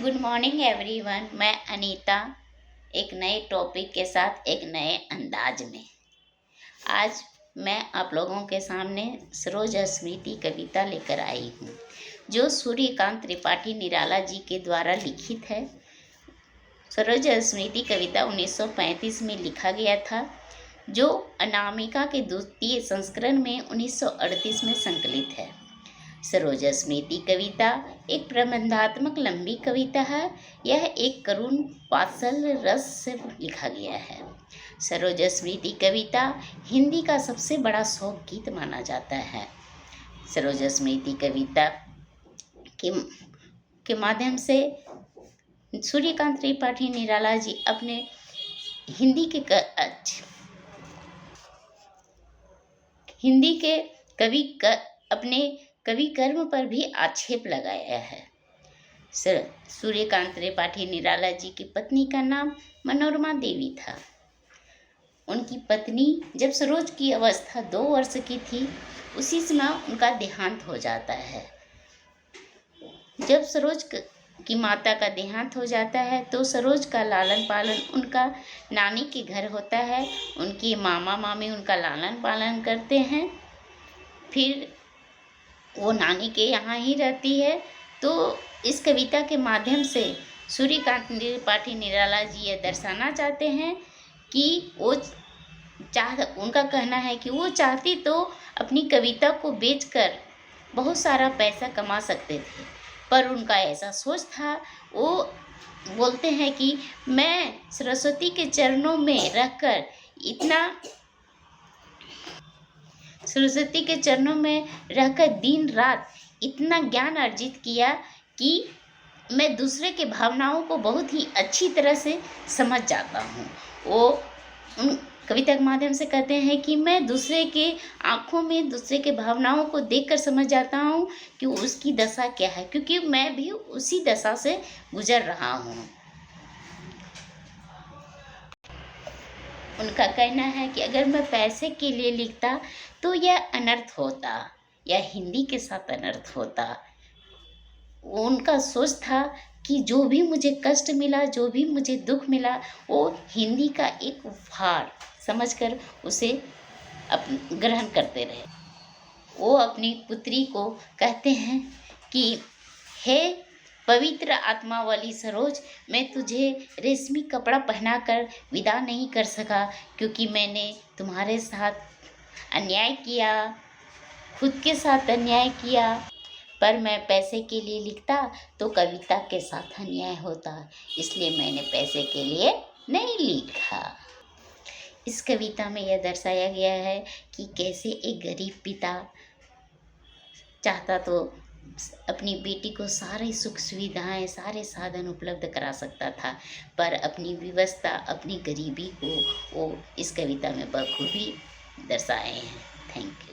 Good morning everyone. मैं अनीता एक नए टॉपिक के साथ एक नए अंदाज में आज मैं आप लोगों के सामने सरोज स्मृति कविता लेकर आई हूँ, जो सूर्यकांत त्रिपाठी निराला जी के द्वारा लिखित है। सरोज स्मृति कविता 1935 में लिखा गया था, जो अनामिका के द्वितीय संस्करण में 1938 में संकलित है। सरोज स्मृति कविता एक प्रबंधात्मक लंबी कविता है। यह एक करुण वात्सल्य रस से लिखा गया है। सरोज स्मृति कविता हिंदी का सबसे बड़ा शोक गीत माना जाता है। सरोज स्मृति कविता के माध्यम से सूर्यकांत त्रिपाठी निराला जी अपने हिंदी के अपने कवि कर्म पर भी आक्षेप लगाया है। सूर्यकांत त्रिपाठी निराला जी की पत्नी का नाम मनोरमा देवी था। उनकी पत्नी जब सरोज की अवस्था 2 वर्ष की थी, उसी समय उनका देहांत हो जाता है। जब सरोज की माता का देहांत हो जाता है तो सरोज का लालन पालन उनका नानी के घर होता है। उनकी मामा मामी उनका लालन पालन करते हैं। फिर वो नानी के यहाँ ही रहती है। तो इस कविता के माध्यम से सूर्यकांत त्रिपाठी निराला जी ये दर्शाना चाहते हैं कि उनका कहना है कि वो चाहती तो अपनी कविता को बेचकर बहुत सारा पैसा कमा सकते थे, पर उनका ऐसा सोच था। वो बोलते हैं कि मैं सरस्वती के चरणों में रहकर दिन रात इतना ज्ञान अर्जित किया कि मैं दूसरे के भावनाओं को बहुत ही अच्छी तरह से समझ जाता हूँ। वो उन कविता के माध्यम से कहते हैं कि मैं दूसरे के आँखों में दूसरे के भावनाओं को देखकर समझ जाता हूँ कि उसकी दशा क्या है, क्योंकि मैं भी उसी दशा से गुजर रहा हूँ। उनका कहना है कि अगर मैं पैसे के लिए लिखता तो यह अनर्थ होता, यह हिंदी के साथ अनर्थ होता। उनका सोच था कि जो भी मुझे कष्ट मिला, जो भी मुझे दुख मिला, वो हिंदी का एक उपहार समझकर उसे ग्रहण करते रहे। वो अपनी पुत्री को कहते हैं कि हे पवित्र आत्मा वाली सरोज, मैं तुझे रेशमी कपड़ा पहनाकर विदा नहीं कर सका, क्योंकि मैंने तुम्हारे साथ अन्याय किया, खुद के साथ अन्याय किया। पर मैं पैसे के लिए लिखता तो कविता के साथ अन्याय होता, इसलिए मैंने पैसे के लिए नहीं लिखा। इस कविता में यह दर्शाया गया है कि कैसे एक गरीब पिता चाहता तो अपनी बेटी को सारे सुख सुविधाएं, सारे साधन उपलब्ध करा सकता था, पर अपनी विवशता, अपनी गरीबी को वो इस कविता में बखूबी दर्शाए हैं। Thank you.